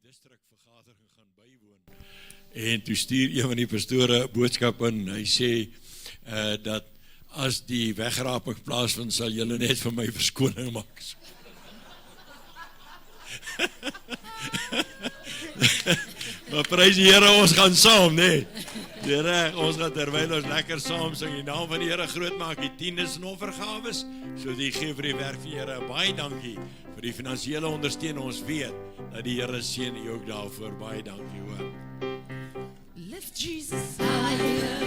distrikvergadering gaan bywoon. En toe stuur een van die pastore 'n boodskap in. Hy sê dat as die wegraping plaasvind, sal julle net vir my verskoning maak. Maar prys die Here, ons gaan saam, nee. Reg, ons gaan terwyl ons lekker saam sing die naam van die Here groot maak, die tiendes en offergawes. So die gee vir die werk van die Here. Baie dankie vir die finansiële ondersteuning. Ons weet dat die Here seën u ook daarvoor. Baie dankie hoor. Lift Jesus higher,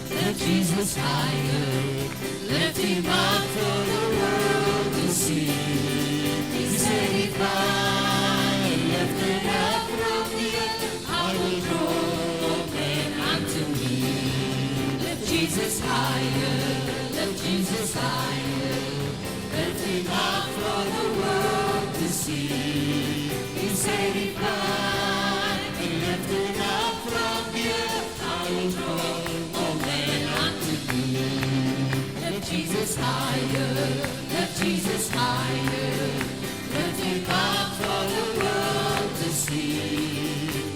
lift Jesus higher, lift him up for the world to see. He said if I lift it up from the earth, I will draw men unto me. Lift Jesus higher, lift Jesus higher, lift him up for the world to see. He said if I lift it up from the earth, I will draw all men unto me. Lift Jesus higher, lift Jesus higher, lift him up for the world to see.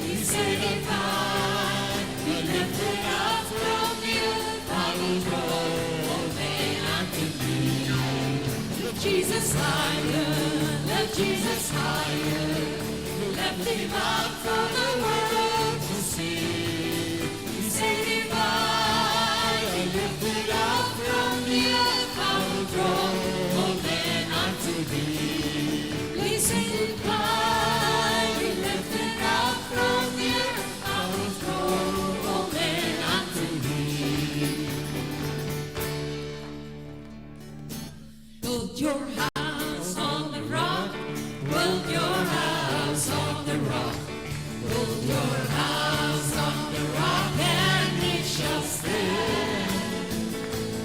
He said if I lift it up from the earth, I will draw all men unto me. Lift Jesus higher, lift Jesus higher, lift him up for the world to see. He said if I lift it up from the earth, I will draw all men unto thee. He said if I lift it up from the earth, I will draw all men unto thee. Build your house on the rock, build your house on the rock, build your house on the rock, and it shall stand.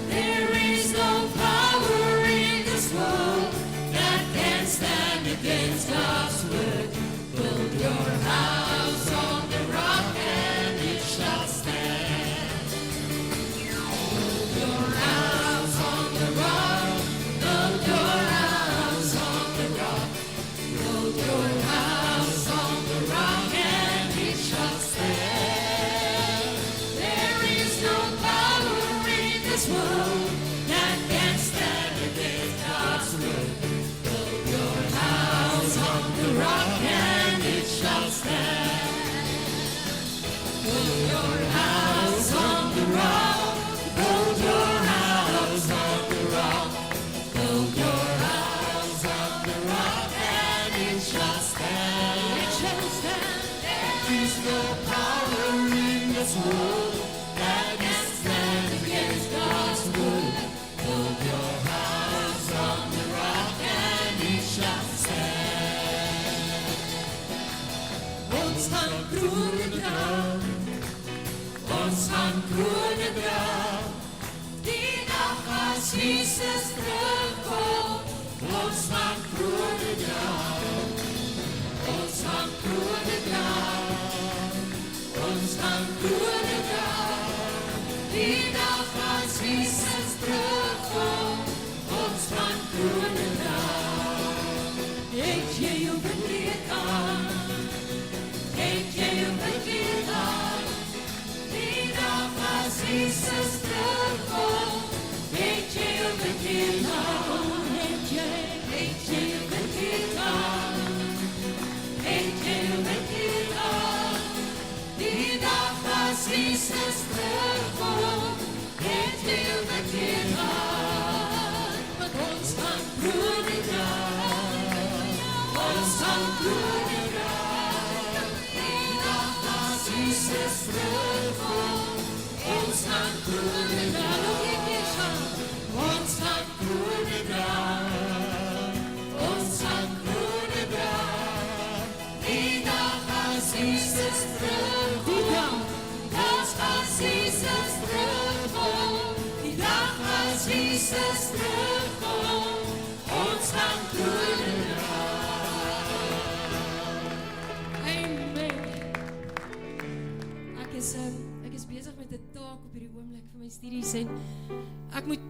There is no power in this world that can stand against God's word. Build your house on the rock, and it shall stand. Build your house on the rock, build your house on the rock, build your house on the rock, and it shall stand. There is no power in this world that can stand against God's word. Build your house on the rock, and it shall stand. Build your house on the rock, build your house on the rock, build your house on the rock, and it shall stand. It shall stand. There is no power in this world that can stand against God's word. Build your house on the rock, and it shall stand. Ons gaan groene dra, ons gaan groene dra, die dag as Jesus terugkom. Ons gaan groene dra, ons gaan groene dra, ons gaan groene dra, die dag as Jesus terugkom. Ons gaan groene dra. Het jy jou bekleed aan? Het jy jou bekleed aan? Die dag as Jesus terugkom. Het jy jou bekleed aan? Het jy jou bekleed aan? Het jy jou bekleed aan? Die dag as Jesus terugkom. Het jy jou bekleed aan? Want ons gaan groene dra, ons gaan groene dra, die dag as Jesus terugkom. Ons gaan groene dra, ons gaan groene dra, ons gaan groene dra, die dag as Jesus terugkom. Ons as Jesus terugkom, die dag as Jesus terugkom. Ons gaan groene dra. Amen. Ek is besig met 'n taak op hierdie oomblik vir my studies en ek moet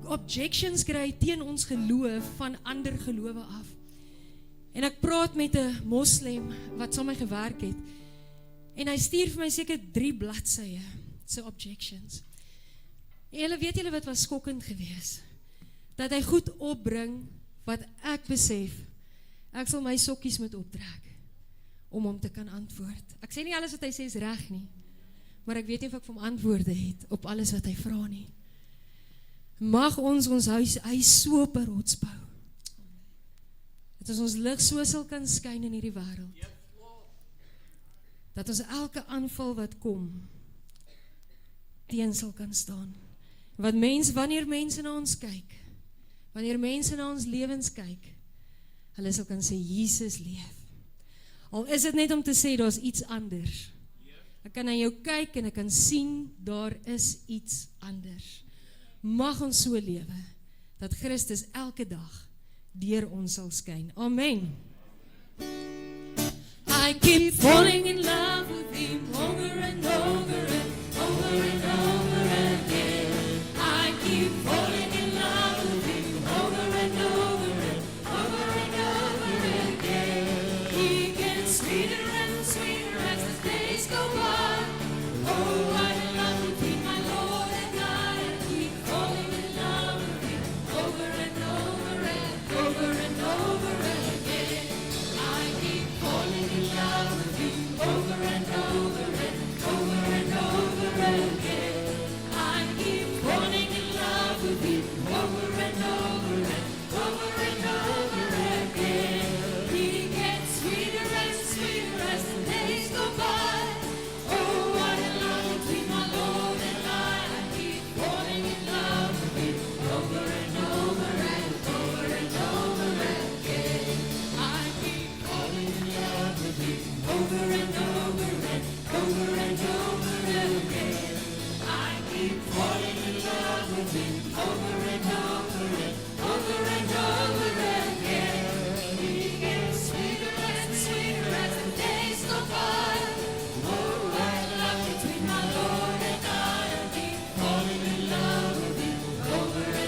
objections kry teen ons geloof van ander gelowe af. En ek praat met 'n moslem wat saam met my gewerk het. En hy stuur vir my seker 3 bladsye, so objections. En julle weet julle wat was skokkend geweest, dat hy goed opbring, wat ek besef, ek sal my sokkies moet optrek, om hom te kan antwoord. Ek sê nie alles wat hy sê is reg nie, maar ek weet nie of ek vir hom antwoorde het, op alles wat hy vra nie. Mag ons huis so op 'n rots bou, dat ons lig so sal kan skyn in hierdie wêreld, dat ons elke aanval wat kom, teen sal kan staan. Wanneer mense na ons kyk, wanneer mense na ons lewens kyk, hulle sal kan sê, Jesus leef. Al is dit net om te sê, daar is iets anders. Ek kan na jou kyk en ek kan sien, daar is iets anders. Mag ons so lewe, dat Christus elke dag deur ons sal skyn. Amen. I keep falling in love with him over and over and over and over again. I keep falling in love with him over and over and over and over again. He gets sweeter and sweeter as the days go by. Oh, I love between my Lord and I. I keep falling in love with him over and over and over and over again. I keep falling in love with him over and over and over and over again. I keep falling in love with him over and over and over and over again. He gets sweeter and sweeter as the days go by. Oh, what a love between my Lord and I. I keep falling in love with him over and over and over and over again. I keep falling in love with him over and over and over and over again. I keep falling in love with him over and over and over and over again. He gets sweeter and sweeter as the days go by. Oh, what a love between my Lord and I. I keep falling in love with him over and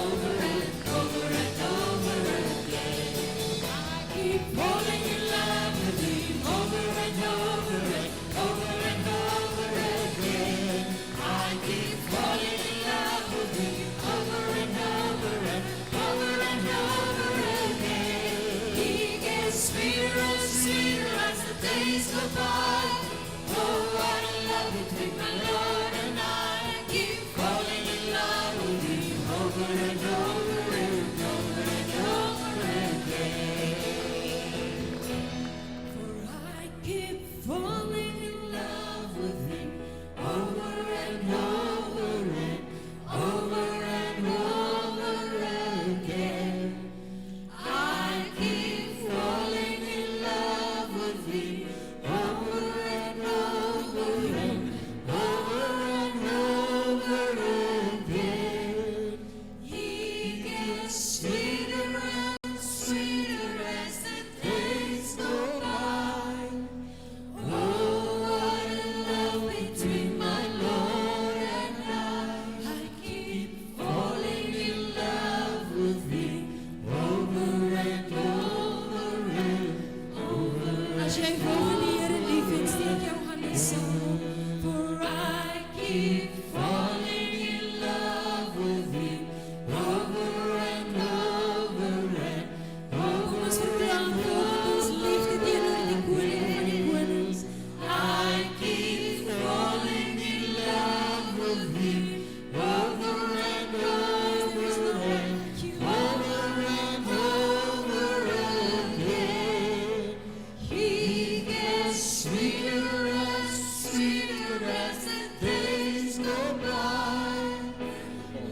over and over and over again. I keep falling in love with him over and over and over and over again. I keep falling in love with him over and over and over and over again. He gets sweeter and sweeter as the days go by. Oh, what a love between my Lord and I. I keep falling in love with him over and over and over and over again. For I keep falling in love with him over and over and over and over again. I keep falling in love with him over and over and over and over again. He gets sweeter and sweeter as the days go by. Oh, what a love between my Lord and I. I keep falling in love with him over and over and over. As jy wil die Here lief het, steek jou hande saam. For I keep falling in love with him over and over and over. Kom ons verklaar volgens ons liefde teenoor die koning van die konings. I keep falling in love with him over and over and over and over again. He gets sweeter and sweeter as the days go by.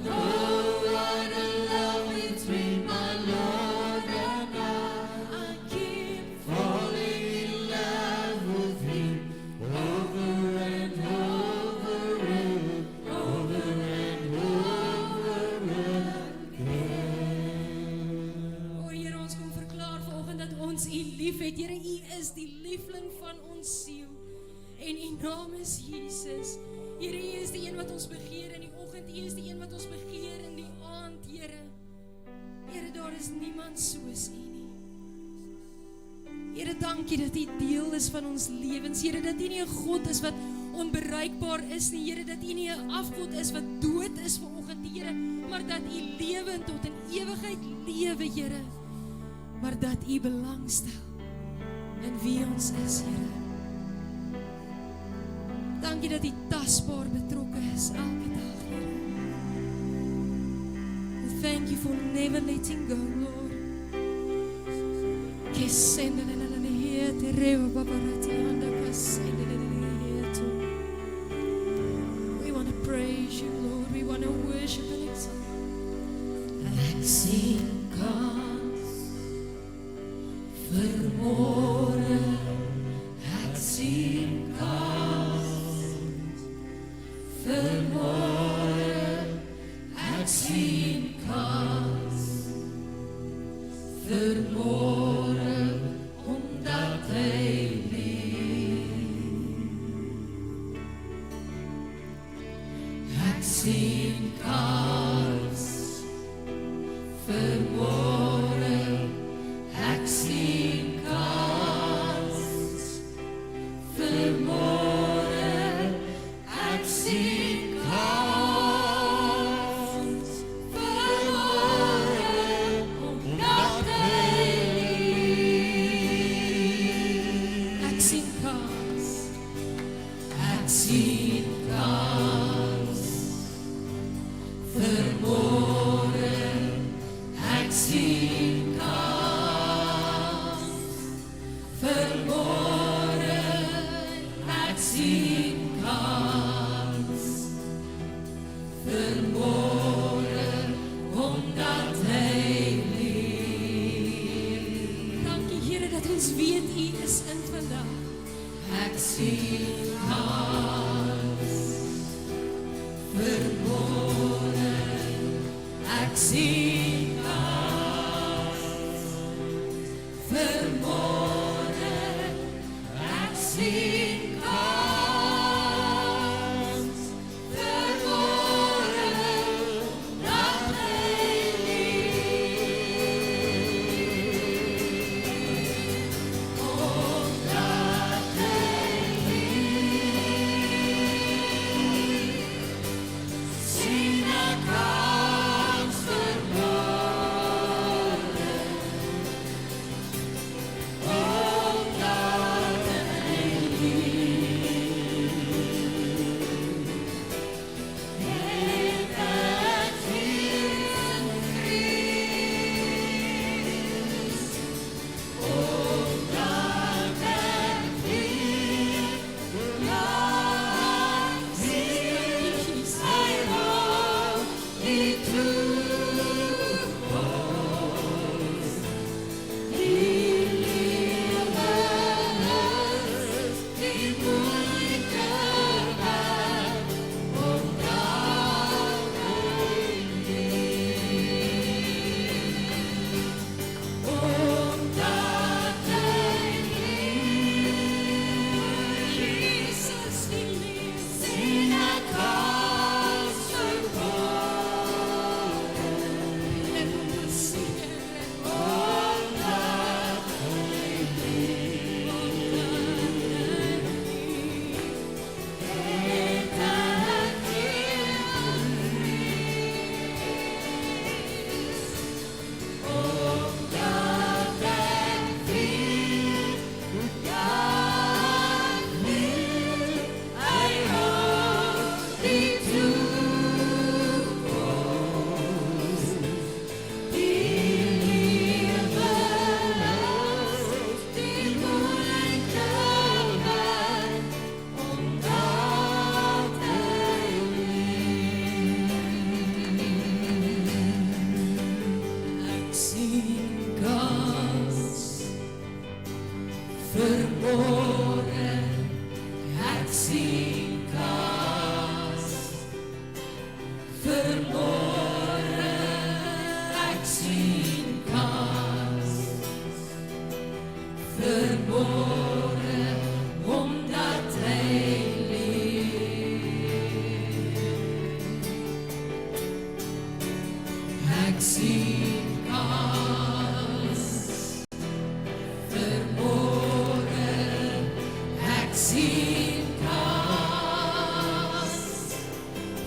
Oh, what a love between my Lord and I. I keep falling in love with him over and over and over and over again. O Here, ons kom verklaar vanoggend dat ons U liefhet. Here, U is die liefling van ons siel. En U naam is Jesus. Here, U is die een wat ons begeer in die oggend. U is die een wat ons begeer in die aand, Here. Here, daar is niemand soos U nie. Here, dankie dat U deel is van ons lewens. Here, dat U nie 'n God is wat onbereikbaar is nie. Here, dat U nie 'n afgod is wat dood is vanoggend, Here, maar dat U lewend tot in ewigheid lewe, Here. Maar dat U belangstel in wie ons is, Here. Dankie dat U tasbaar betrokke is elke dag, Here. And thank you for never letting go, Lord. We want to praise you, Lord. We want to worship and exalt. Ek sien kans vir môre. Ek sien kans vir môre. Ek sien kans vir môre, omdat hy leef. Ek sien kans vir môre. Ek sien kans vir môre. Ek sien kans vir môre, omdat hy leef. Ek sien kans. Ek sien kans vir môre. Ek sien kans vir môre. Ek sien kans vir môre, omdat hy leef. Dankie, Here, dat ons weet U is in vandag. Ek sien kans vir môre. Ek sien kans vir môre. Ek sien kans vir môre, dat hy leef. Omdat hy sien ek kans vir môre. Omdat hy leef. zien kan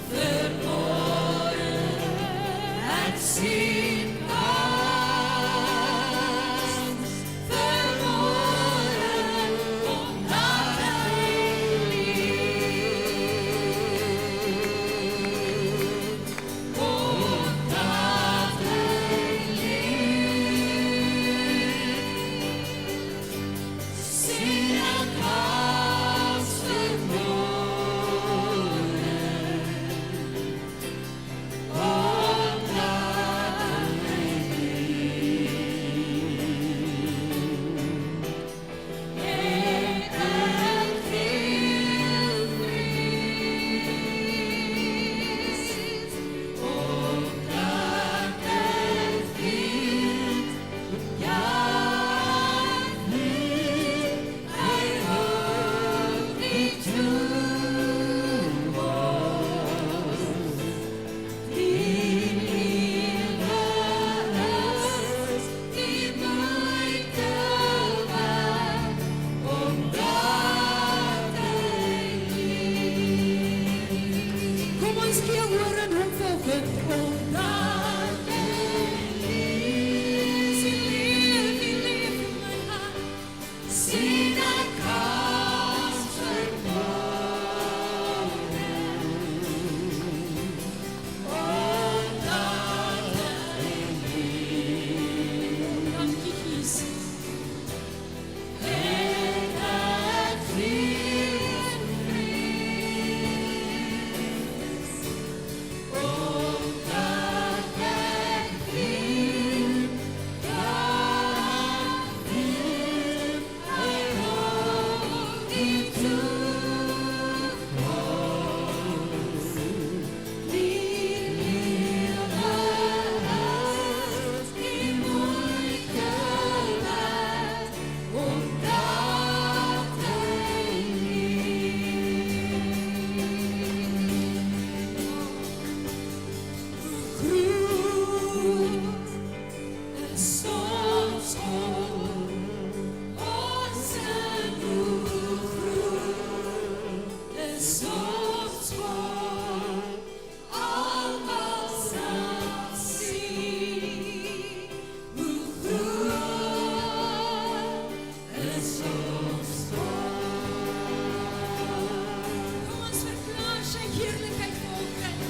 verloren, het zien kan verloren, omdat hij leeft, omdat hij leeft. Zien kan verloren, omdat Kom ons gee oor en hom volgend, omdat hy leef, hy leef in my hart. Sien ek kans verloren, omdat hy leef. Dankie Jesus. En ek vind vrees, omdat ek vind God vind, hy houdt die toekomst. Die liefde is die moeite waard, omdat hy groeit is ons hoop, ons groeit is ons hoop, almal sal sien hoe groot is ons hoop. Kom ons verklaar sy heerlikheid volkring.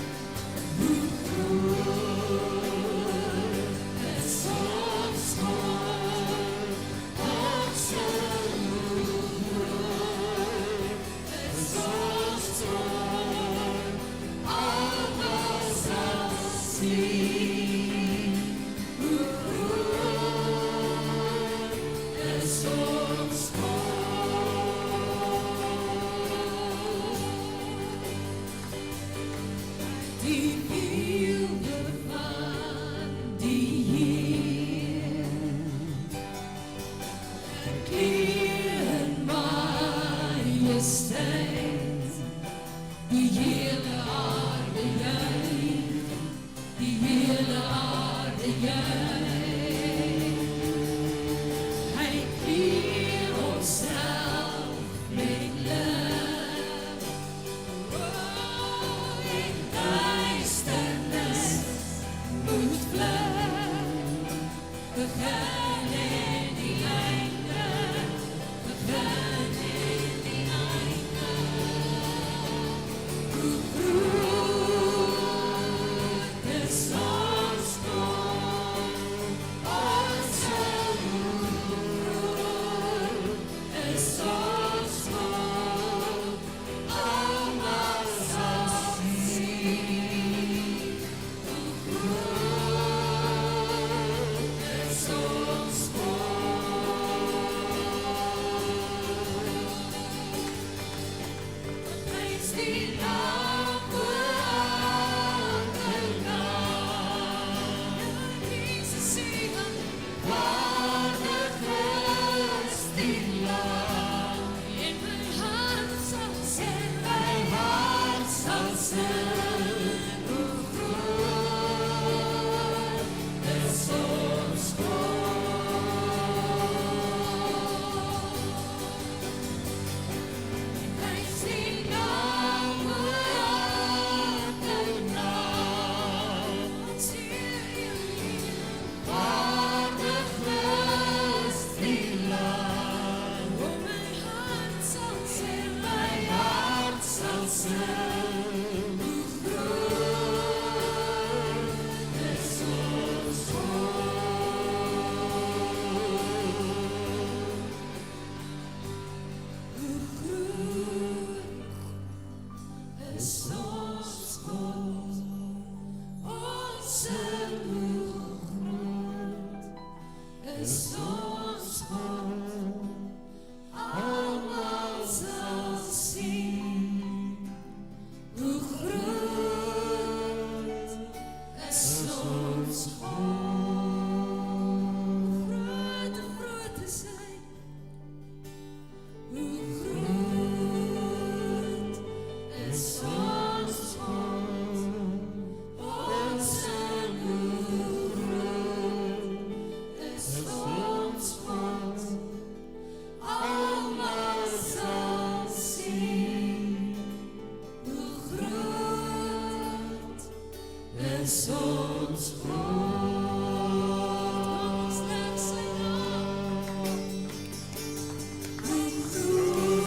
Hoe groot is ons hoop, ons groot is ons hoop, almal sal sien hoe groot is ons hoop. Die wilde van die Heer, gekleed in majesteit, die hele aarde juicht, die hele aarde juicht. Hy kleed onsself met licht, in duisternis moet vlug, begin in die einde, begin in die einde. Hoe groot is ons God, ons hoe groot is ons God, almal sal sien hoe groot is ons God. Prys die naam oor die naam. Jesus sing, waardig is die Lam. In my hart sal sing, my hart sal sing, hoe groot is ons God. ons God, ons lef sy naam. Hoe groot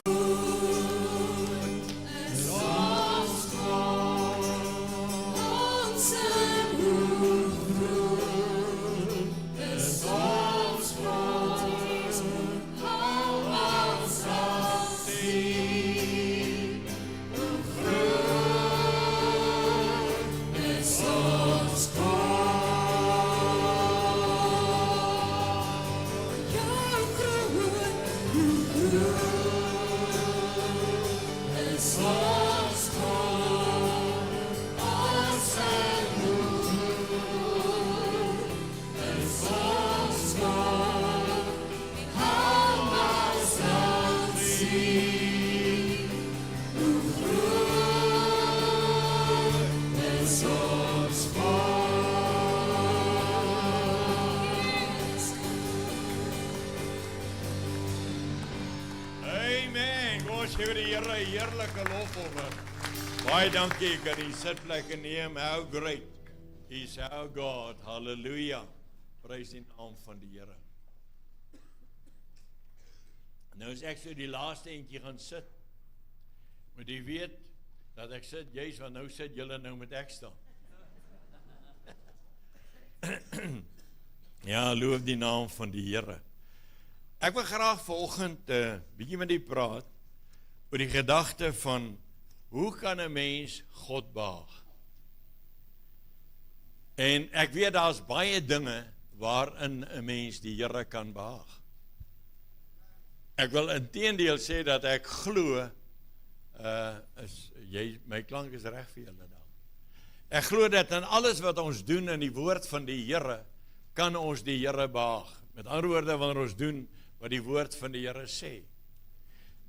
is ons God, ons en hoe groot is ons God, almal sal sien. Hoe groot is ons God, jou groot, hoe groot is ons God, ons en hoe groot is ons God, almal sal sien. Hoe groot is ons Amen. Kom ons gee vir die Here 'n heerlike lofoffer. Baie dankie, kan die sitplekke neem. How great is our God. Hallelujah. Prys die naam van die Here. Nou is ek so die laaste eentjie gaan sit. Moet jy weet dat ek sit juis want nou sit julle nou met ek staan. Ja, loof die naam van die Here. Ek wil graag vanoggend 'n bietjie met u praat oor die gedagte van hoe kan 'n mens God behaag? En ek weet daar's baie dinge waarin 'n mens die Here kan behaag. Ek wil inteendeel sê dat ek glo my klank is reg vir julle daar. Ek glo dat in alles wat ons doen in die woord van die Here kan ons die Here behaag. Met ander woorde, wanneer ons doen wat die woord van die Here sê.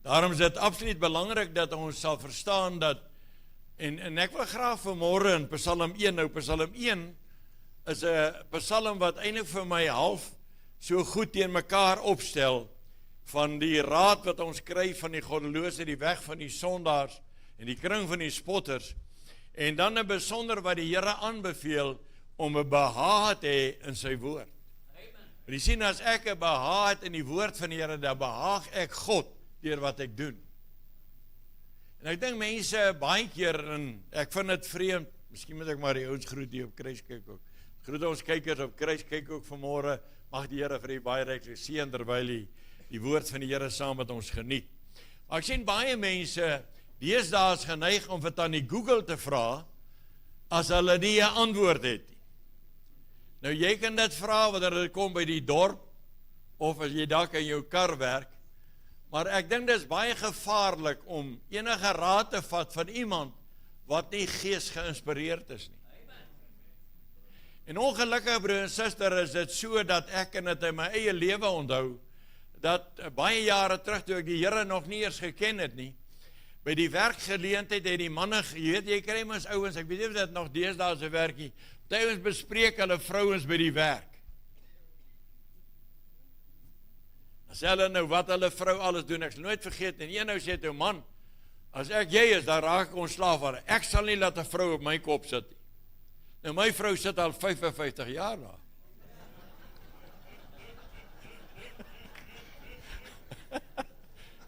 Daarom is dit absoluut belangrik dat ons sal verstaan dat, en ek wil graag vanmôre in Psalm 1, nou Psalm 1 is 'n psalm wat eintlik vir my half so goed teen mekaar opstel, van die raad wat ons kry van die goddelose, die weg van die sondaars, en die kring van die spotters, en dan 'n besonder wat die Here aanbeveel, om 'n behaag te hê in sy woord. Maar jy sien, as ek 'n behaag het in die woord van die Here, dan behaag ek God deur wat ek doen. En ek dink mense baie keer, en ek vind dit vreemd, miskien moet ek maar die ouens groet hier op Kruiskyk ook. Groet ons kykers op Kruiskyk ook vanmôre. Mag die Here vir u baie ryklik seën terwyl die woord van die Here saam met ons geniet. Maar ek sien baie mense deesdae is geneig om dit aan die Google te vra as hulle nie 'n antwoord het nie. Nou jy kan dit vra wanneer dit kom by die dorp of as jy dalk in jou kar werk, maar ek dink dit is baie gevaarlik om enige raad te vat van iemand wat nie gees geïnspireerd is nie. En ongelukkig broer en suster is dit so dat ek en dit in my eie lewe onthou dat baie jare terug toe ek die Here nog nie eers geken het nie, by die werkgeleentheid het die manne, jy weet jy kry mos ouens, ek weet nie of dit nog deesdae se werkie, ouens bespreek hulle vrouens by die werk. As hulle nou wat hulle vrou alles doen, ek sal nooit vergeet, en een nou sê toe, man, as ek jy is, dan raak ek ontslaaf van, ek sal nie laat 'n vrou op my kop sit nie. Nou my vrou sit al 55 jaar daar.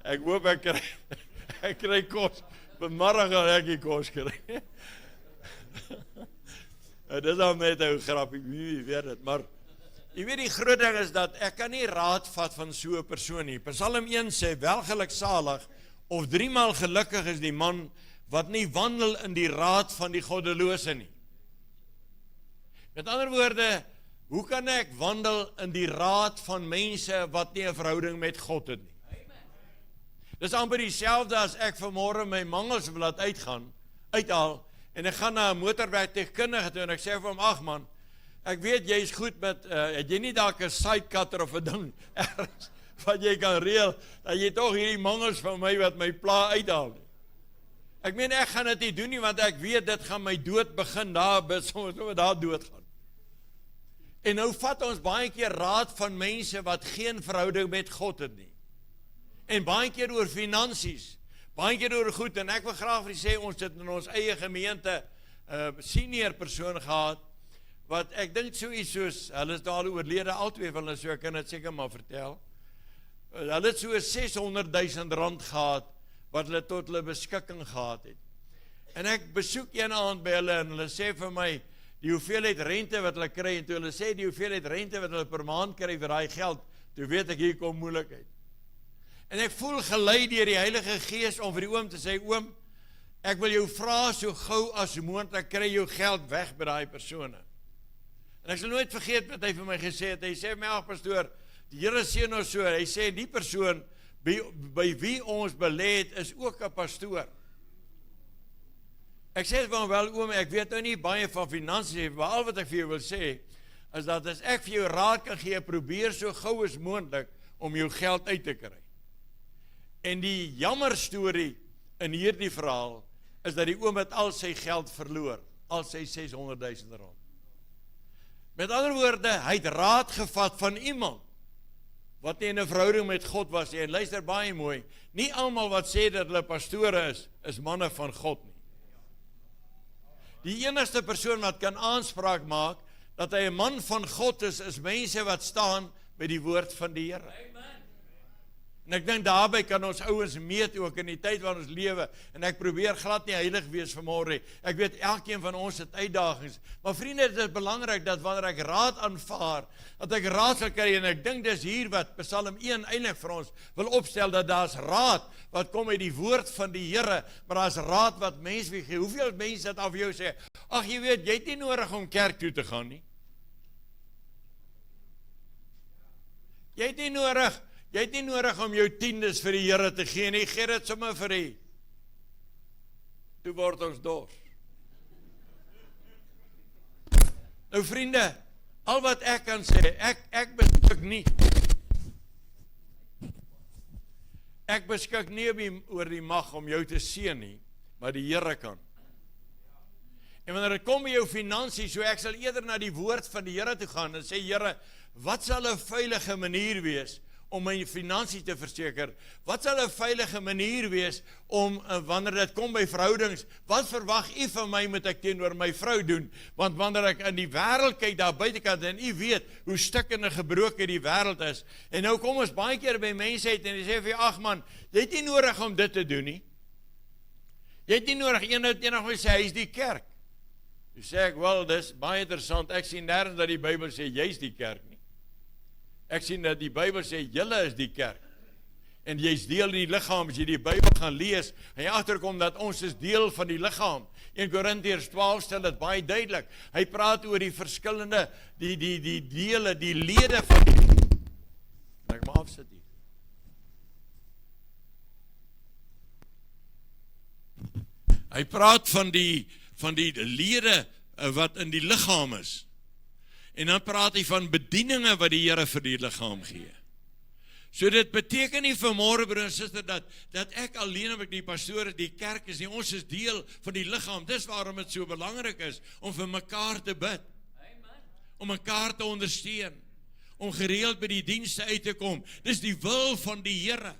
Ek hoop ek kry kos, vanmiddag gaan ek die kos kry. Dit is al net 'n grappie, wie weet dit, maar jy weet die groot ding is dat ek kan nie raad vat van so 'n persoon nie. Psalm 1 sê, welgeluksalig of 3 maal gelukkig is die man wat nie wandel in die raad van die goddelose nie. Met ander woorde, hoe kan ek wandel in die raad van mense wat nie 'n verhouding met God het nie? Dis amper dieselfde as ek vanmôre my mangels wil laat uithaal, en ek gaan na 'n motorwerktuigkundige toe, en ek sê vir hom, ag man, ek weet jy is goed met, het jy nie dalk 'n sidecutter of 'n ding, ergens, wat jy kan reël, dat jy toch hierdie mangels van my wat my pla uithaal nie. Ek meen, ek gaan dit nie doen nie, want ek weet, dit gaan my dood begin daar, soms daar dood gaan. En nou vat ons baie keer raad van mense wat geen verhouding met God het nie. En baie keer oor finansies, baie keer oor goed, en ek wil graag vir sê, ons sit in ons eie gemeente, senior persoon gehad, wat ek dink so iets soos, hulle is daar oorlede, al twee van hulle, so ek kan dit seker maar vertel. Hulle het so 600.000 rand gehad, wat hulle tot hulle beskikking gehad het. En ek besoek een aand by hulle, en hulle sê vir my, die hoeveelheid rente wat hulle kry, en toe hulle sê die hoeveelheid rente wat hulle per maand kry vir daai geld, toe weet ek, hier kom moeilikheid. En ek voel gelei deur die Heilige Gees om vir die oom te sê, oom, ek wil jou vra so gou as moontlik, kry jou geld weg by daai persone. En ek sal nooit vergeet wat hy vir my gesê het. Hy sê vir my, ag pastoor, die Here seën ons so. Hy sê die persoon by wie ons belê het is ook 'n pastoor. Ek sê van wel oom, ek weet nou nie baie van finansies, maar al wat ek vir jou wil sê is dat as ek vir jou raad kan gee, probeer so gou as moontlik om jou geld uit te kry. En die jammer storie in hierdie verhaal is dat die oom het al sy geld verloor, al sy 600.000 rand. Met ander woorde, hy het raad gevat van iemand wat nie in 'n verhouding met God was nie. En luister baie mooi, nie almal wat sê dat hulle pastore is manne van God nie. Die enigste persoon wat kan aanspraak maak dat hy 'n man van God is mense wat staan by die woord van die Here. En ek dink daarby kan ons ouens meet ook in die tyd waarin ons lewe, en ek probeer glad nie heilig wees vanmôre. Ek weet elkeen van ons het uitdagings, maar vriende, dit is belangrik dat wanneer ek raad aanvaar, dat ek raad sal kry, en ek dink dis hier wat Psalm 1 eintlik vir ons wil opstel, dat daar's raad wat kom uit die woord van die Here, maar daar's raad wat mense wil gee. Hoeveel mense het af jou sê, ag jy weet, jy het nie nodig om kerk toe te gaan nie. Jy het nie nodig om jou tiendes vir die Here te gee nie, gee dit sommer vir die. Toe word ons dors. Nou vriende, al wat ek kan sê, ek beskik nie. Ek beskik nie oor die mag om jou te seën nie, maar die Here kan. En wanneer dit kom by jou finansies, so ek sal eerder na die woord van die Here toe gaan en sê, Here, wat sal 'n veilige manier wees om my finansies te verseker? Wat sal 'n veilige manier wees om, wanneer dit kom by verhoudings, wat verwag u van my moet ek teenoor my vrou doen? Want wanneer ek in die wêreld kyk daar buitekant, en u weet hoe stikkend en gebroken die wêreld is, en nou kom ons baie keer by mense uit, en die sê vir jou, ag man, jy het nie nodig om dit te doen nie. Jy het nie nodig, enig sê, hy is die kerk. Toe sê ek, wel, dis baie interessant, ek sien nêrens dat die Bybel sê, jy is die kerk nie. Ek sien dat die Bybel sê, julle is die kerk. En jy is deel in die liggaam, as jy die Bybel gaan lees, en jy agterkom dat ons is deel van die liggaam. 1 Korintiërs 12 stel dit baie duidelik. Hy praat oor die verskillende, die dele, die lede van die... Ek maar afsit hier. Hy praat van die lede wat in die liggaam is. En dan praat hy van bedieninge wat die Here vir die liggaam gee. So dit beteken nie vanmôre, broer en suster, dat ek alleen of ek die pastoor, die kerk is nie, ons is deel van die liggaam. Dis waarom dit so belangrik is om vir mekaar te bid. Om mekaar te ondersteun, om gereeld by die dienste uit te kom. Dis die wil van die Here.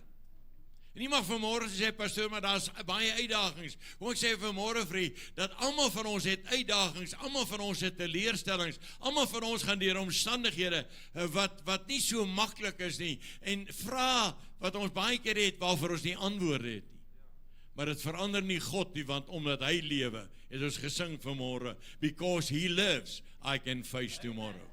En nie mag vanmôre sê, pastoor, maar daar's baie uitdagings. Hoe ek sê vanmôre vir u, dat almal van ons het uitdagings, almal van ons het teleurstellings, almal van ons gaan deur omstandighede wat nie so maklik is nie, en vra wat ons baie keer het, waarvoor ons nie antwoorde het nie. Maar dit verander nie God nie, want omdat hy lewe, het ons gesing vanmôre, because he lives, I can face tomorrow.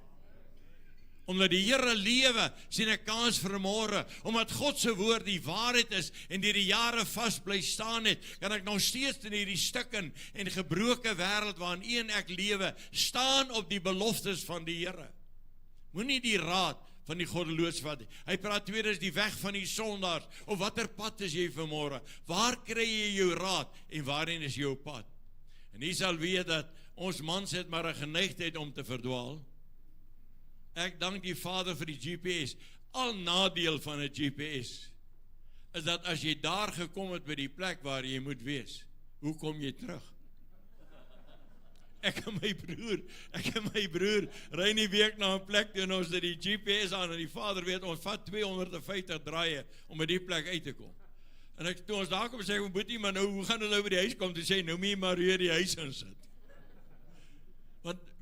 Omdat die Here lewe, sien ek kans vir môre, omdat God se woord die waarheid is, en deur die jare vas bly staan het, kan ek nog steeds in hierdie stikken en gebroke wêreld waarin u en ek lewe, staan op die beloftes van die Here. Moenie die raad van die goddeloos vat nie. Hy praat weer is die weg van die sondaars, of watter pad is jy vanmôre? Waar kry jy jou raad, en waarin is jou pad? En jy sal weet dat ons mans het maar 'n geneigtheid om te verdwaal. Ek dank die Vader vir die GPS. Al nadeel van 'n GPS is dat as jy daar gekom het by die plek waar jy moet wees, hoe kom jy terug? Ek en my broer ry in die week na 'n plek toe, en ons het die GPS aan, en die Vader weet, ons vat 250 draaie om by die plek uit te kom. En toe ons daar kom, sê ek, boetie, maar nou, hoe gaan ons nou by die huis kom? Toe sê, nou moet jy maar weer die huis insit.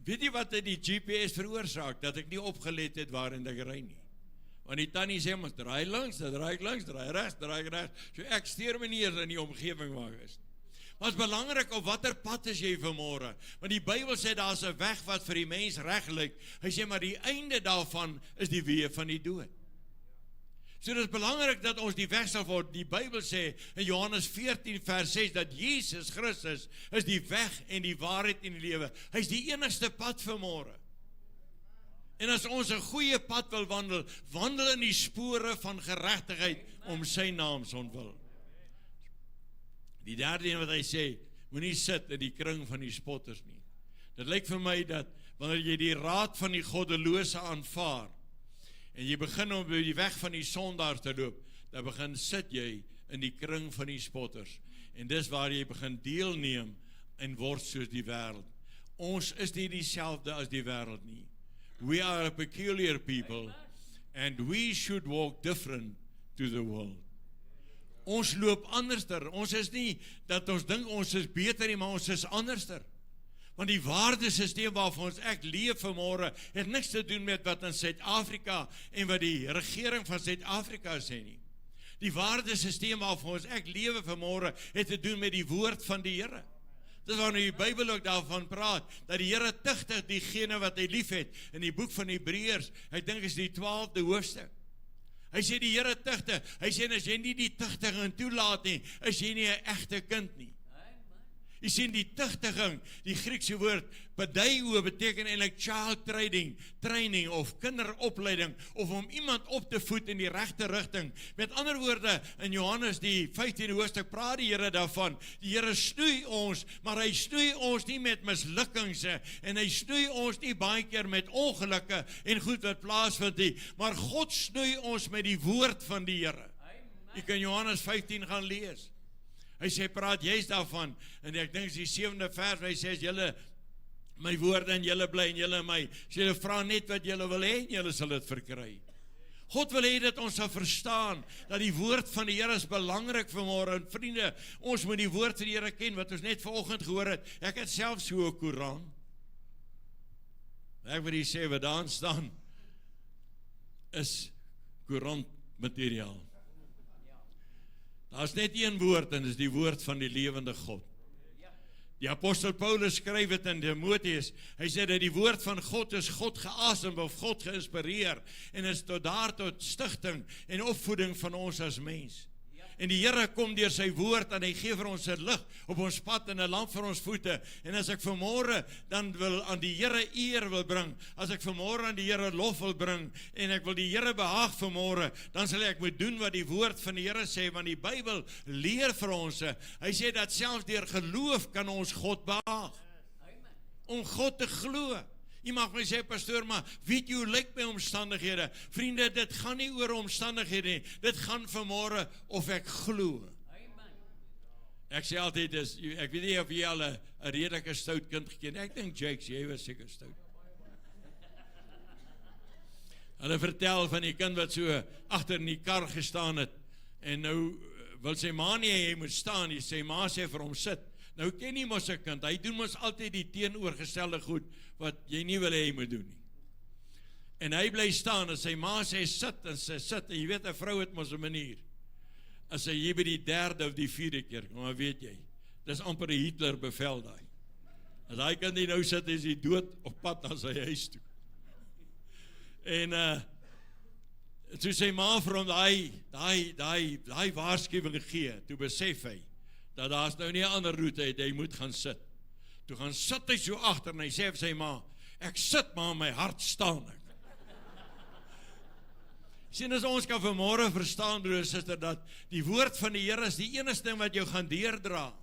Weet jy wat die GPS veroorsaak? Dat ek nie opgelet het waarin ek ry nie. Want die tannie sê, maar draai links, dan draai ek links, draai rechts, draai ek rechts. So ek steur my nie eens in die omgewing waar ek is. Maar het is belangrik op watter pad is jy vanmorgen. Want die Bybel sê, daar is 'n weg wat vir die mens reg lyk. Hy sê, maar die einde daarvan is die weë van die dood. So dit is belangrik dat ons die weg sal word. Die Bybel sê in Johannes 14 vers 6 dat Jesus Christus is die weg en die waarheid en die lewe. Hy is die enigste pad vanmorgen. En as ons 'n goeie pad wil wandel, wandel in die spore van geregtigheid om sy naam se ontwil. Die derde een wat hy sê, moenie sit in die kring van die spotters nie. Dit lyk vir my dat wanneer jy die raad van die goddelose aanvaar en jy begin om by die weg van die sondaar te loop, dan begin sit jy in die kring van die spotters. En dis waar jy begin deelneem en word soos die wêreld. Ons is nie dieselfde as die wêreld nie. We are a peculiar people and we should walk different to the world. Ons loop anderster. Ons is nie dat ons dink ons is beter nie, maar ons is anderster. Want die waardesysteem waarvan ons ek leef vanmorgen het niks te doen met wat in Suid-Afrika en wat die regering van Suid-Afrika sê nie. Die waardesysteem waarvan ons ek lewe vanmorgen het te doen met die woord van die Here. Dis wanneer die Bybel ook daarvan praat, dat die Here tugtig diegene wat hy lief het, in die boek van Hebreërs, ek dink is die 12de hoofstuk. Hy sê die Here tugtig, hy sê as jy nie die tugtiging toelaat nie, is jy nie 'n egte kind nie. Jy sien die tugtiging, die Griekse woord, padeio beteken eintlik child training of kinderopleiding, of om iemand op te voed in die regte rigting. Met ander woorde, in Johannes die 15de hoofstuk praat die Here daarvan, die Here snoei ons, maar hy snoei ons nie met mislukkings, en hy snoei ons nie baie keer met ongelukke en goed wat plaasvind nie, maar God snoei ons met die woord van die Here. Jy kan Johannes 15 gaan lees. Hy sê, praat juist daarvan, en ek dink die 7de vers, hy sê, as julle my woorde en julle bly en julle my, as julle vra net wat julle wil hê, en julle sal dit verkry. God wil hê dat ons sal verstaan, dat die woord van die Here is belangrik vanmorgen, en vriende, ons moet die woord van die Here ken, wat ons net vanoggend gehoor het, ek het self so 'n Koran, ek wil die sê, wat daar staan, is Koran materiaal. Daar is net een woord en dit is die woord van die lewende God. Die apostel Paulus skryf dit in Timoteus, hy sê dat die woord van God is God geasem of God geïnspireer en is tot stigting en opvoeding van ons as mens. En die Here kom deur sy woord en hy gee vir ons 'n lig op ons pad en 'n lamp vir ons voete. En as ek vanmôre dan wil aan die Here eer wil bring, as ek vanmôre aan die Here lof wil bring en ek wil die Here behaag vanmôre, dan sal ek moet doen wat die woord van die Here sê, want die Bybel leer vir ons. Hy sê dat selfs deur geloof kan ons God behaag. Om God te glo. Jy mag my sê, pastoor, maar weet jy hoe lyk my omstandighede? Vriende, dit gaan nie oor omstandighede nie. Dit gaan vanmôre of ek glo. Ek sê altyd, ek weet nie of jy al 'n redelike stout kind geken. Ek dink Jakes, jy was seker stout. Hulle vertel van die kind wat so agter in die kar gestaan het. En nou wil sy ma nie hy moet staan. Die sê ma sê vir hom sit. Nou ken nie mos 'n kind, hy doen mos altyd die teenoorgestelde goed wat jy nie wil hê hy moet doen nie. En hy bly staan en sy ma sê sit en sy sit en jy weet 'n vrou het mos 'n manier. As hy hier by die 3de of die 4de keer, maar weet jy, dis amper 'n Hitler bevel daai. As hy kan nie nou sit, is hy dood op pad na sy huis toe. En toe sy ma vir hom daai waarskuwing gee, toe besef hy dat daar's nou nie 'n ander roete uit, hy moet gaan sit. Toe gaan sit hy so agter en hy sê vir sy ma, ek sit maar in my hart staan ek. Sien, as ons kan vanmôre verstaan, broer en suster, dat die woord van die Here is die enigste ding wat jou gaan deurdra.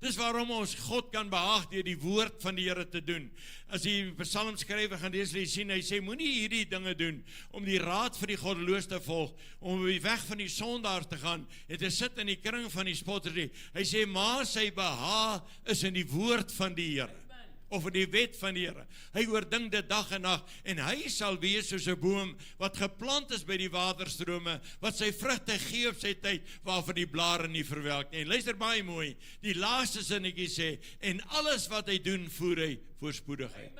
Dis waarom ons God kan behaag deur die woord van die Here te doen. As die psalmskrywer gaan lees, sien hy sê, moenie hierdie dinge doen, om die raad van die goddeloos te volg, om op die weg van die sondaar te gaan, en te sit in die kring van die spotters nie. Hy sê, maar sy behaag is in die woord van die Here. of in die wet van die Here. Hy oordink dit dag en nag, en hy sal wees soos 'n boom wat geplant is by die waterstrome, wat sy vrugte gee op sy tyd, waarvan die blare nie verwelk nie. En luister baie mooi, die laaste sinnetjie sê, en alles wat hy doen, voer hy voorspoedigheid.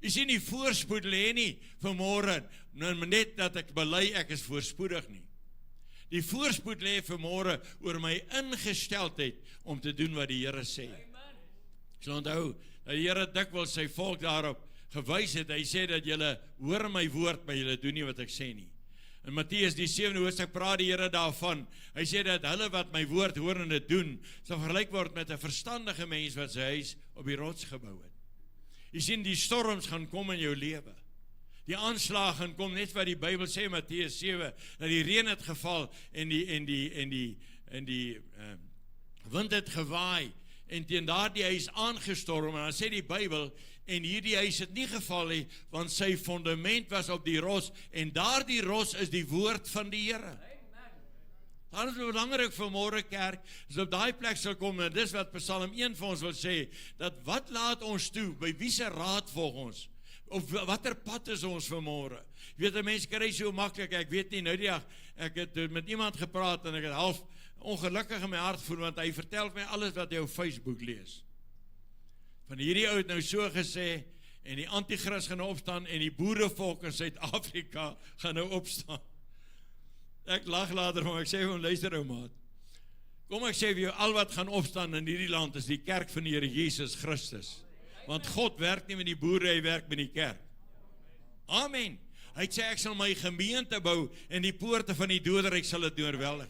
Jy sien, die voorspoed lê nie vanmôre, net dat ek bely ek is voorspoedig nie. Die voorspoed lê vanmôre oor my ingesteldheid om te doen wat die Here sê. Ek sal onthou, dat die Here dikwels sy volk daarop gewys het, hy sê dat julle hoor my woord, maar julle doen nie wat ek sê nie. In Matteus die 7de hoofstuk praat die Here daarvan, hy sê dat hulle wat my woord hoor en dit doen, sal vergelyk word met 'n verstandige mens wat sy huis op die rots gebou het. Jy sien, die storms gaan kom in jou lewe. Die aanslag gaan kom, net wat die Bybel sê, Matteus 7, dat die reën het geval en die wind het gewaai en teen daardie huis aangestorm, en dan sê die Bybel, en hierdie huis het nie geval nie, want sy fundament was op die rots, en daardie rots is die woord van die Here. Dan is het belangrik vanmôre kerk, as op daai plek sal kom, en dis wat Psalm 1 vir ons wil sê, dat wat laat ons toe, by wie se raad volg ons? Of watter pad is ons vanmôre? Jy weet, 'n mens kry so maklik, ek weet nie, nou die dag, ek het met iemand gepraat, en ek het half ongelukkig in my hart voel, want hy vertel my alles wat hy op Facebook lees. Van hierdie ou het nou so gesê, en die antichrist gaan opstaan, en die boerevolk in Suid-Afrika gaan nou opstaan. Ek lag later, maar ek sê vir hom, luister ou maat, kom ek sê vir jou, al wat gaan opstaan in hierdie land, is die kerk van die Here Jesus Christus. Want God werk nie met die boere, hy werk met die kerk. Amen. Hy sê, ek sal my gemeente bou, en die poorte van die doderyk sal dit oorweldig.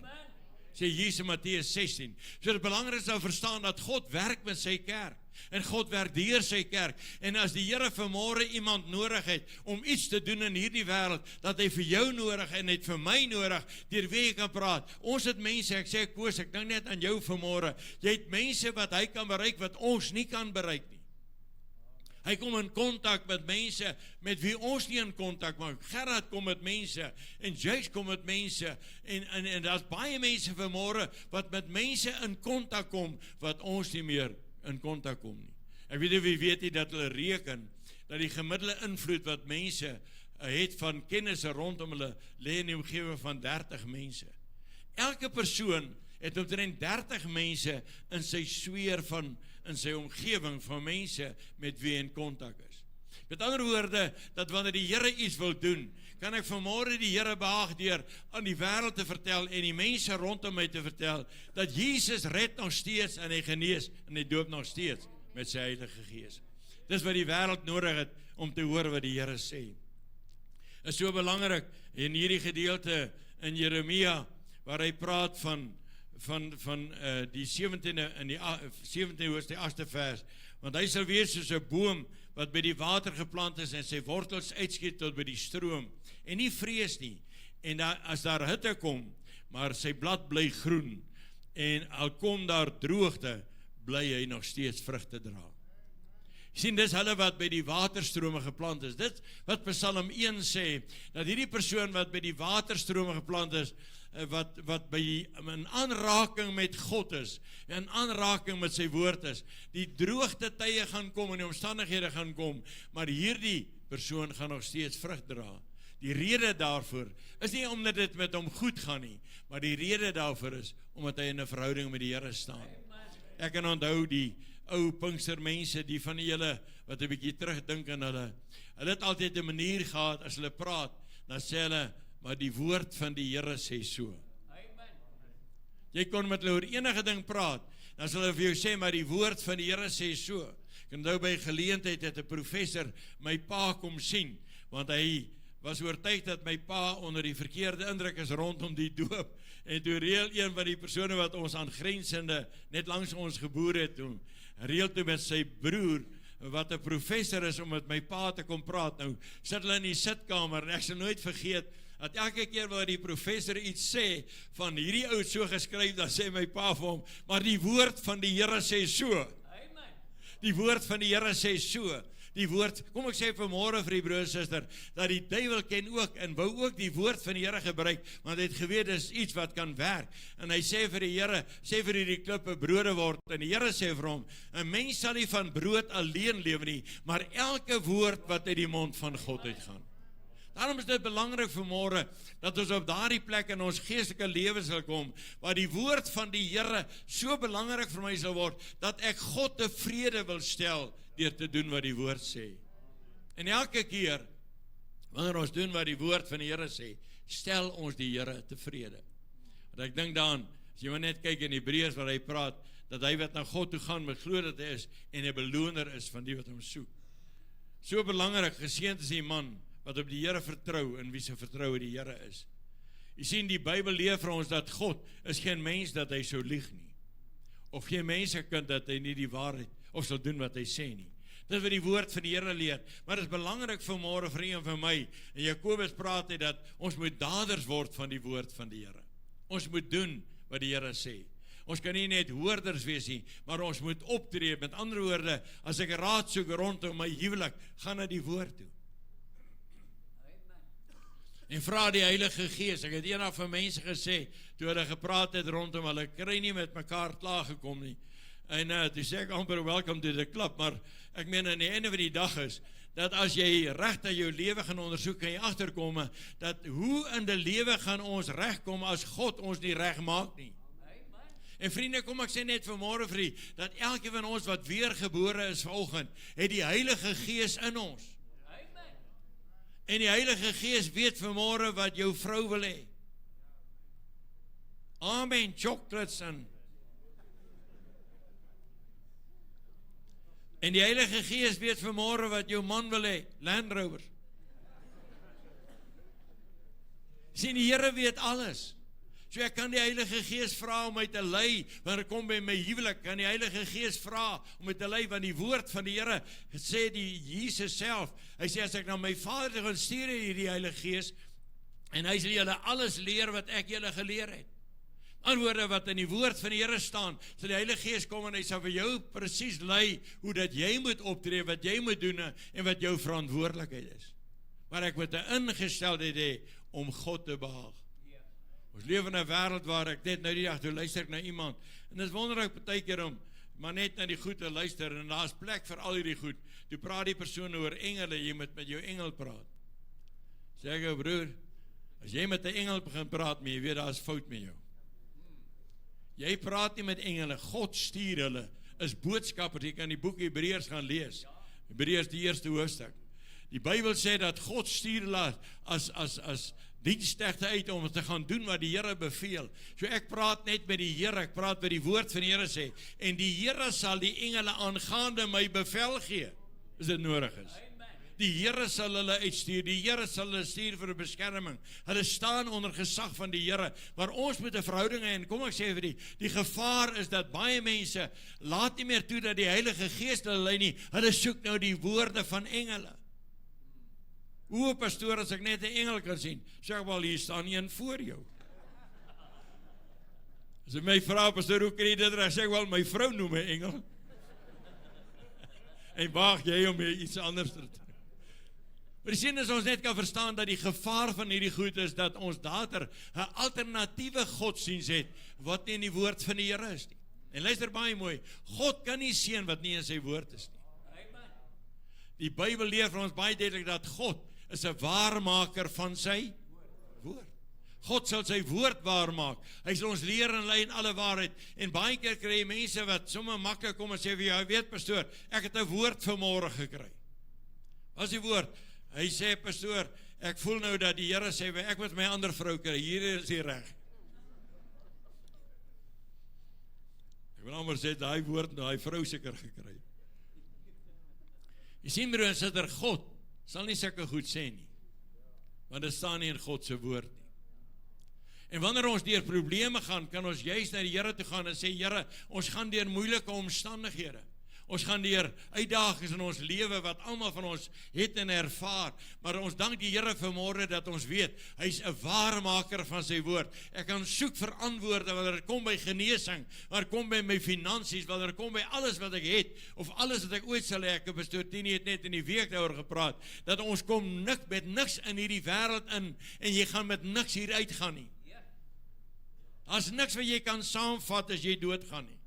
Sê Jesus in Matteus 16. So dit belangrik is om verstaan dat God werk met sy kerk, en God werk deur sy kerk, en as die Here vanmôre iemand nodig het, om iets te doen in hierdie wêreld, dat hy vir jou nodig en het vir my nodig, deur wie jy kan praat. Ons het mense, ek sê Koos, ek dink net aan jou vanmôre, jy het mense wat hy kan bereik, wat ons nie kan bereik nie. Hy kom in kontak met mense met wie ons nie in kontak maak. Gerard kom met mense, en Jace kom met mense, en daar's baie mense vanmôre wat met mense in kontak kom, wat ons nie meer in kontak kom nie. Ek weet nie wie weet nie dat hulle reken, dat die gemiddelde invloed wat mense het van kennisse rondom hulle, lê in die omgewing van 30 mense. Elke persoon het omtrent 30 mense in sy sfeer van, in sy omgewing van mense met wie hy in kontak is. Met ander woorde, dat wanneer die Here iets wil doen, kan ek vanmôre die Here behaag deur aan die wêreld te vertel en die mense rondom my te vertel, dat Jesus red nog steeds en hy genees en hy doop nog steeds met sy Heilige Gees. Dis wat die wêreld nodig het om te hoor wat die Here sê. Is so belangrik in hierdie gedeelte in Jeremia, waar hy praat van die 17de in die 17de hoofstuk 8de vers, want hy sal wees soos 'n boom wat by die water geplant is en sy wortels uitskiet tot by die stroom en nie vrees nie, en as daar hitte kom, maar sy blad bly groen, en al kom daar droogte, bly hy nog steeds vrugte dra. Sien, dis hulle wat by die waterstrome geplant is. Dit wat Psalm 1 sê, dat hierdie persoon wat by die waterstrome geplant is, wat by in aanraking met God is, in aanraking met sy woord is, die droogte tye gaan kom en die omstandighede gaan kom, maar hierdie persoon gaan nog steeds vrug dra. Die rede daarvoor is nie omdat dit met hom goed gaan nie, maar die rede daarvoor is omdat hy in 'n verhouding met die Here staan. Ek kan onthou die ou Pinkstermense, die van julle wat 'n bietjie terugdink aan hulle het altyd 'n manier gehad, as hulle praat, dan sê hulle, maar die woord van die Here sê so. Amen. Jy kon met hulle oor enige ding praat, dan sal hulle vir jou sê, maar die woord van die Here sê so. Ek onthou by geleentheid het 'n professor my pa kom sien, want hy was oortuig dat my pa onder die verkeerde indruk is rondom die doop, en toe reël een van die persone wat ons aangrensende net langs ons geboer het, toe reël toe met sy broer, wat 'n professor is, om met my pa te kom praat. Nou sit hulle in die sitkamer, en ek sal nooit vergeet, dat elke keer waar die professor iets sê, van hierdie ou so geskryf, dan sê my pa vir hom, maar die woord van die Here sê so. Amen. Die woord van die Here sê so. die woord, kom ek sê vanmôre vir die broer en suster, dat die duiwel ken ook, en wou ook die woord van die Here gebruik, want hy het geweet, dis iets wat kan werk, en hy sê vir die Here, sê vir hierdie klippe brode word, en die Here sê vir hom, 'n mens sal nie van brood alleen lewe nie, maar elke woord wat uit die mond van God uitgaan. Daarom is dit belangrik vanmôre, dat ons op daardie plek in ons geestelike lewe sal kom, waar die woord van die Here so belangrik vir my sal word, dat ek God tevrede wil stel, deur te doen wat die woord sê. En elke keer, wanneer ons doen wat die woord van die Here sê, stel ons die Here tevrede. Want ek dink daaraan, as jy maar net kyk in Hebreërs waar hy praat, dat hy wat na God toe gaan, met glo dat hy is, en 'n beloner is van die wat hom soek. So belangrik, geseënd is die man, wat op die Here vertrou, en wie se vertroue die Here is. Jy sien, die Bybel leer vir ons dat God is geen mens dat hy sou lieg nie, of geen mensekind dat hy nie die waarheid, of sal doen wat hy sê nie. Dit is wat die woord van die Here leer, maar dit is belangrik vanmôre vir u en vir my, en Jakobus praat hy dat ons moet daders word van die woord van die Here. Ons moet doen wat die Here sê. Ons kan nie net hoorders wees nie, maar ons moet optree. Met ander woorde, as ek raad soek rondom my huwelik, gaan na die woord toe. En vra die Heilige Gees. Ek het eendag van mense gesê, toe hulle gepraat het rondom, hulle kry nie met mekaar klaargekom nie. En toe sê ek amper welcome to the club, maar ek meen aan die einde van die dag is, dat as jy regtig jou lewe gaan ondersoek, kan jy agterkom, dat hoe in die lewe gaan ons regkom as God ons nie reg maak nie. En vriende, kom ek sê net vanmôre vir u, dat elkeen van ons wat weergebore is vanoggend, het die Heilige Gees in ons. En die Heilige Gees weet vanmôre wat jou vrou wil hê. Amen, chocolates en die Heilige Gees weet vanmôre wat jou man wil hê, Land Rover. Sien, die Here weet alles. So ek kan die Heilige Gees vra om my te lei, wanneer ek kom by my huwelik, kan die Heilige Gees vra om my te lei, want die woord van die Here, sê die Jesus self, hy sê, as ek na my Vader te gaan stuur hierdie Heilige Gees, en hy sal julle alles leer wat ek julle geleer het. Antwoorde wat in die woord van die Here staan, sal die Heilige Gees kom en hy sal vir jou presies lei, hoe dat jy moet optree, wat jy moet doen, en wat jou verantwoordelikheid is. Maar ek moet 'n ingesteldheid hê om God te behaag. Ons leef in 'n wêreld waar ek net nou die dag toe luister ek na iemand, en dit is wonderlik partykeer om maar net na die goed te luister, en daar's plek vir al hierdie goed. Toe praat die persoon oor engele, jy moet met jou engel praat. Sê ek, broer, as jy met 'n engel begin praat, maar jy weet daar's fout met jou. Jy praat nie met engele, God stuur hulle, is boodskappers. Jy kan die boek Hebreërs gaan lees, Hebreërs die eerste hoofstuk. Die Bybel sê dat God stuur hulle as diensknegte uit om te gaan doen wat die Here beveel. So ek praat net met die Here, ek praat met die woord van die Here sê, en die Here sal die engele aangaande my bevel gee, as dit nodig is. Die Here sal hulle uitstuur, die Here sal hulle stuur vir 'n beskerming. Hulle staan onder gesag van die Here, maar ons moet 'n verhouding hê, en kom ek sê vir die gevaar is dat baie mense laat nie meer toe dat die Heilige Gees hulle lei nie, hulle soek nou die woorde van engele. O, pastoor, as ek net 'n engel kan sien, sê ek wel, hier staan een voor jou. As jy my vra, pastoor, hoe kan jy dit reg? Sê ek wel, my vrou noem my engel. En waag jy om iets anders te doen? Maar die sin is ons net kan verstaan dat die gevaar van hierdie goed is dat ons dater 'n alternatiewe godsdiens het wat nie in die woord van die Here is nie. En luister baie mooi, God kan nie seën wat nie in sy woord is nie. Die Bybel leer vir ons baie duidelik dat God is 'n waarmaker van sy woord. God sal sy woord waarmaak. Hy sal ons leer en lei in alle waarheid. En baie keer kry jy mense wat sommer maklik kom en sê vir jou, weet pastoor, ek het 'n woord vanmôre gekry. Wat is die woord? Hy sê, pastoor, ek voel nou dat die Here sê, ek moet my ander vrou kry, hier is die reg. Ek wil amper sê, daai woord, daai vrou seker gekry. Jy sien, broer en suster, God sal nie sulke goed sê nie, want dit staan nie in God se woord nie. En wanneer ons deur probleme gaan, kan ons juist na die Here toe gaan en sê, Here, ons gaan deur moeilike omstandighede. Ons gaan deur uitdagings in ons lewe wat almal van ons het en ervaar, maar ons dank die Here vanmôre dat ons weet, hy's 'n waarmaker van sy woord. Ek kan soek vir antwoorde wanneer dit kom by genesing, wanneer dit kom by my finansies, wanneer dit kom by alles wat ek het, of alles wat ek ooit sal hê. Ek Pastoor Tini het net in die week daaroor gepraat, dat ons kom met niks in hierdie wêreld in, en jy gaan met niks hier uitgaan nie. Daar's niks wat jy kan saamvat as jy doodgaan nie.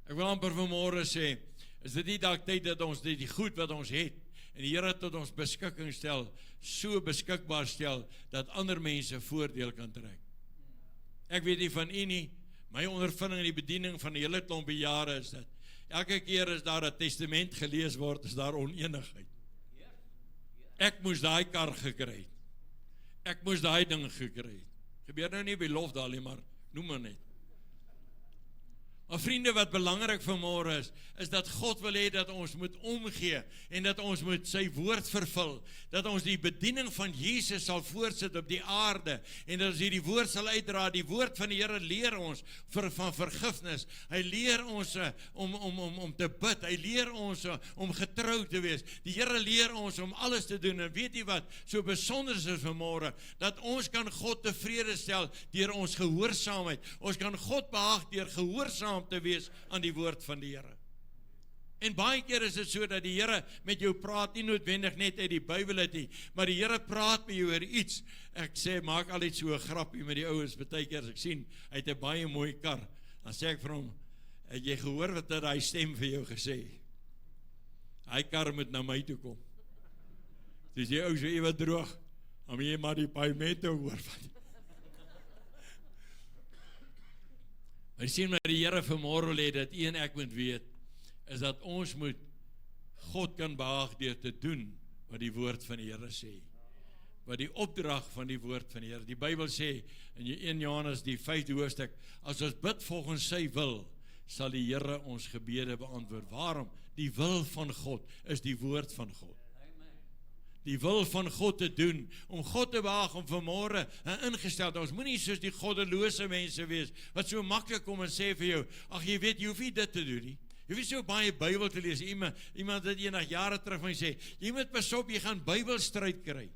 Ek wil amper vanmôre sê, is dit nie dalk tyd dat ons die goed wat ons het, en die Here tot ons beskikking stel, so beskikbaar stel, dat ander mense voordeel kan trek. Ek weet nie van u nie, my ondervinding in die bediening van die hele klompie jare is dat, elke keer as daar 'n testament gelees word, is daar oneenigheid. Ek moes daai kar gekry het. Ek moes daai ding gekry het. Gebeur nou nie by Lofdal nie, maar noem maar net. Maar vriende, wat belangrik vanmôre is dat God wil hê dat ons moet omgee en dat ons moet sy woord vervul, dat ons die bediening van Jesus sal voortsit op die aarde en dat ons hierdie woord sal uitdra. Die woord van die Here leer ons van vergifnis. Hy leer ons om te bid. Hy leer ons om getrou te wees. Die Here leer ons om alles te doen. En weet jy wat so besonder is vanmôre? Dat ons kan God tevrede stel deur ons gehoorsaamheid. Ons kan God behaag deur gehoorsaam te wees aan die woord van die Here. En baie keer is dit so dat die Here met jou praat, nie noodwendig net uit die Bybel uit nie, maar die Here praat met jou oor iets. Ek sê, maak altyd so 'n grappie met die ouens, baie keer as ek sien, hy het 'n baie mooi kar, dan sê ek vir hom, het jy gehoor wat hy stem vir jou gesê? Hy kar moet na my toe kom. Dis jy ou so ewe droog, dan moet jy maar die paemente oorvat. Maar sien maar die Here vanmôre lê dat u en ek moet weet, is dat ons moet God kan behaag deur te doen wat die woord van die Here sê. Wat die opdrag van die woord van die Here. Die Bybel sê in 1 Johannes die 5de hoofstuk, as ons bid volgens sy wil, sal die Here ons gebede beantwoord. Waarom? Die wil van God is die woord van God. Die wil van God te doen, om God te behaag, om vanmôre ingestel. Ons moenie soos die goddelose mense wees, wat so maklik kom en sê vir jou, ag jy weet, jy hoef nie dit te doen nie. Jy hoef so baie Bybel te lees. Iemand het eendag jare terug van sê, jy moet pas op, jy gaan Bybelstryd kry.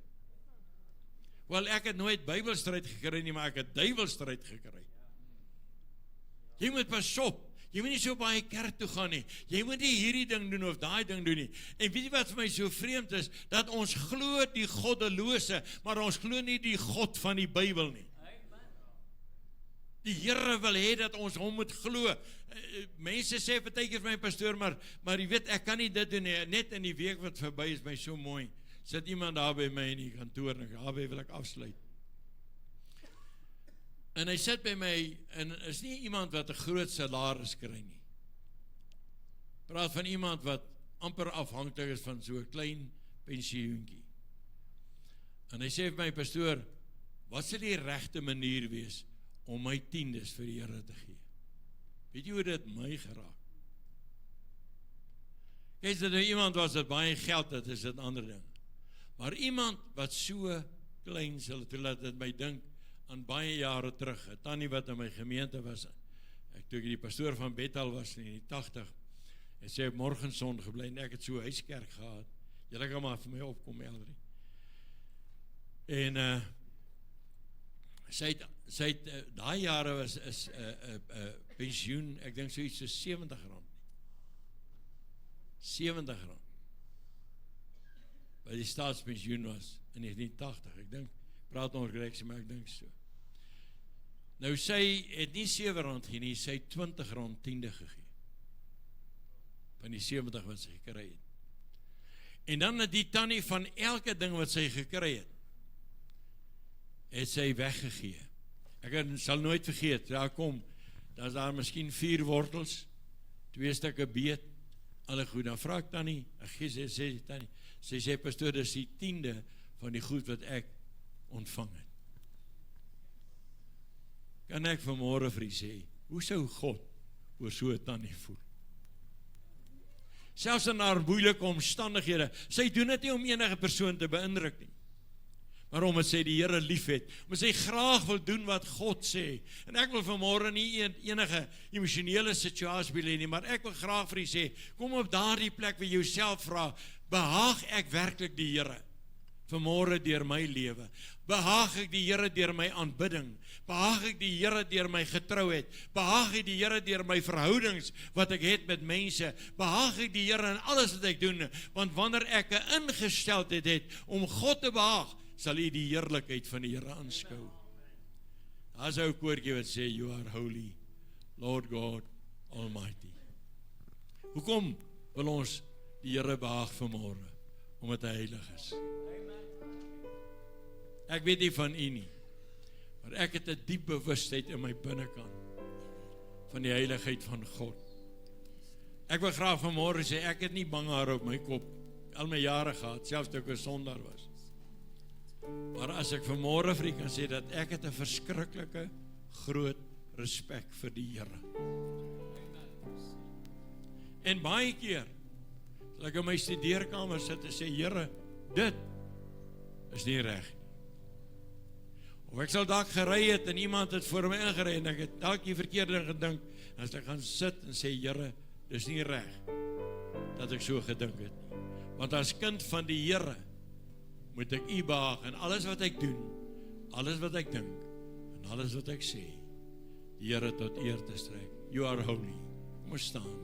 Wel, ek het nooit Bybelstryd gekry nie, maar ek het duiwelstryd gekry. Jy moet pas op. Jy moet nie so baie kerk toe gaan nie. Jy moet nie hierdie ding doen of daai ding doen nie. En weet jy wat vir my so vreemd is? Dat ons glo die goddelose, maar ons glo nie die God van die Bybel nie. Die Here wil hê dat ons hom moet glo. Mense sê partykeer vir my pastoor, maar jy weet, ek kan nie dit doen nie. Net in die week wat verby is my so mooi. Sit iemand daar by my in die kantoor en daarby wil ek afsluit. En hy sit by my, en is nie iemand wat 'n groot salaris kry nie. Praat van iemand wat amper afhanklik is van so 'n klein pensioentjie. En hy sê vir my, pastoor, wat sal die regte manier wees om my tiendes vir die Here te gee? Weet jy hoe dit my geraak? Kyk, as dit nou iemand was wat baie geld het, is dit 'n ander ding. Maar iemand wat so klein sal, toe laat dit my dink aan baie jare terug, 'n tannie wat in my gemeente was, toe ek die pastoor van Bethel was in die 80, en sy het morgenson gebly, en ek het so 'n huiskerk gehad, julle kan maar vir my opkom, Eldrie. En sy het daai jare was is pensioen, ek dink so iets so R70. R70. By die staatspensioen was in 1980, ek dink, praat nog reeks, maar ek dink so. Nou sy het nie R7 gegee nie, sy het R20 tiende gegee. Van die 70 wat sy gekry het. En dan het die tannie van elke ding wat sy gekry het sy weggegee. Ek sal nooit vergeet, daar kom, daar is daar miskien 4 wortels, 2 stukke beet, alle goed, dan vraag tannie, sê tannie, sy sê, pastoor, dis die 10de van die goed wat ek ontvang het. Kan ek vanmôre vir u sê, hoe sou God oor so 'n tannie voel? Selfs in haar moeilike omstandighede, sy doen dit nie om enige persoon te beïndruk nie. Waarom het sê die Here liefhet? Omdat hy graag wil doen wat God sê. En ek wil vanmôre nie enige emosionele situasie wil hê nie, maar ek wil graag vir u sê, kom op daardie plek waar jy jouself vra, behaag ek werklik die Here vanmôre deur my lewe? Behaag ek die Here deur my aanbidding? Behaag ek die Here deur my getrouheid? Behaag ek die Here deur my verhoudings wat ek het met mense? Behaag ek die Here in alles wat ek doen? Want wanneer ek 'n ingesteldheid het om God te behaag, sal u die heerlikheid van die Here aanskou. Daar's 'n ou koortjie wat sê, you are holy, Lord God Almighty. Hoekom wil ons die Here behaag vanmôre? Omdat hy heilig is. Ek weet nie van u nie, maar ek het 'n diep bewustheid in my binnekant van die heiligheid van God. Ek wil graag vanmôre sê, ek het nie bang hare op my kop al my jare gehad, selfs toe ek 'n sondaar was. Maar as ek vanmôre vir u kan sê dat ek het 'n verskriklike groot respek vir die Here. En baie keer sal ek in my studeerkamer sit en sê, Here, dit is nie reg nie. Of ek sal dalk gery het en iemand het voor my ingery en ek het dalk die verkeerde gedink, en as ek gaan sit en sê, Here, dis nie reg dat ek so gedink het nie. Want as kind van die Here moet ek u behaag in alles wat ek doen, alles wat ek dink en alles wat ek sê, die Here tot eer te strek. You are holy. Kom ons staan.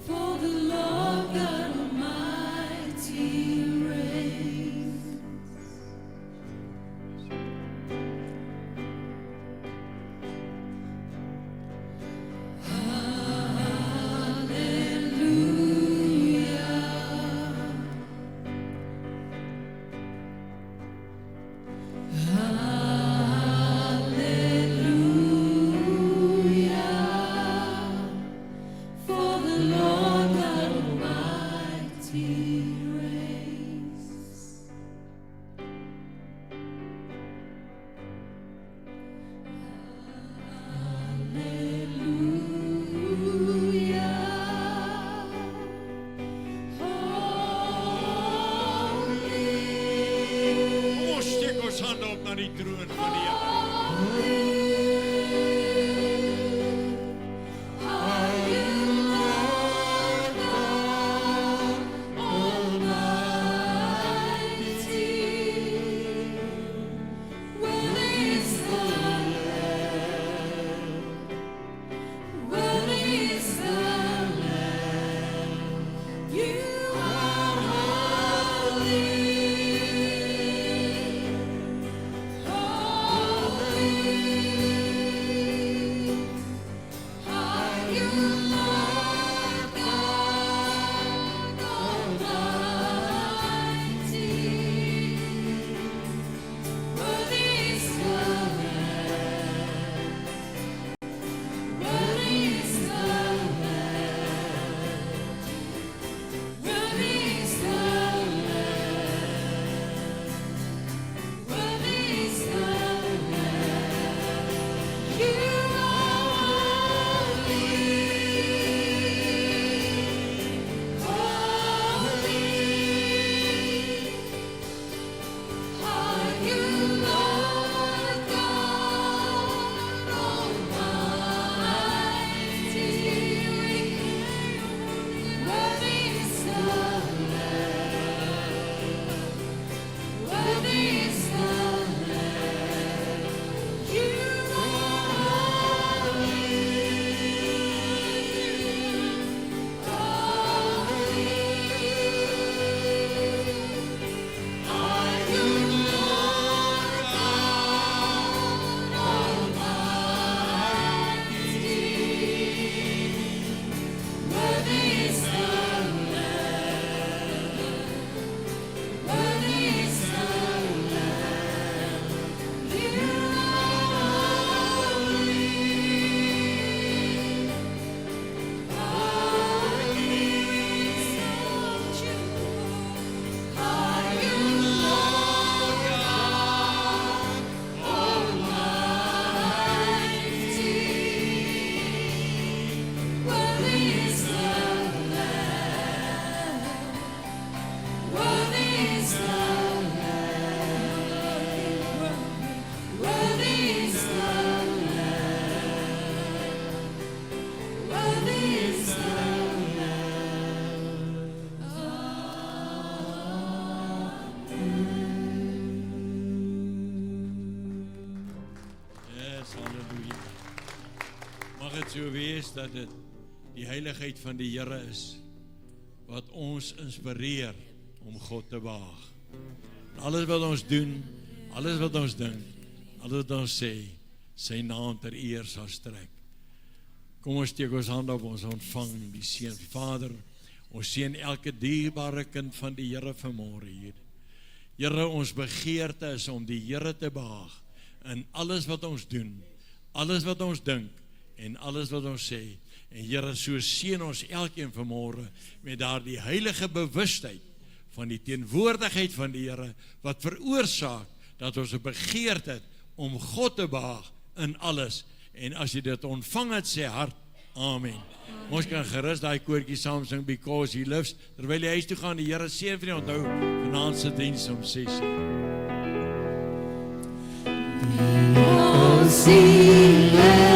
For the Lord God Almighty reigns. For the Lord God Almighty reigns. Hallelujah. Holy. Kom ons steek ons hande op na die troon van die Here. Are you Lord God Almighty? Worthy is the Lamb. Worthy is the Lamb. You are holy. Holy. so wees dat dit die heiligheid van die Here is wat ons inspireer om God te behaag. Alles wat ons doen, alles wat ons dink, alles wat ons sê, sy naam ter eer sal strek. Kom ons steek ons hand op, ons ontvang die seën. Vader, ons seën elke dierbare kind van die Here vanmôre hier. Here, ons begeerte is om die Here te behaag in alles wat ons doen, alles wat ons dink en alles wat ons sê. En Here, so seën ons elkeen vanmôre met daardie heilige bewustheid van die teenwoordigheid van die Here wat veroorsaak dat ons 'n begeerte het om God te behaag in alles. En as jy dit ontvang het, sê hart, amen. Ons kan gerus daai koortjie saam sing, Because He Lives, terwyl jy huis toe gaan, die Here seën vir jou. Onthou, vanaand se diens om 6:00. Because He lives.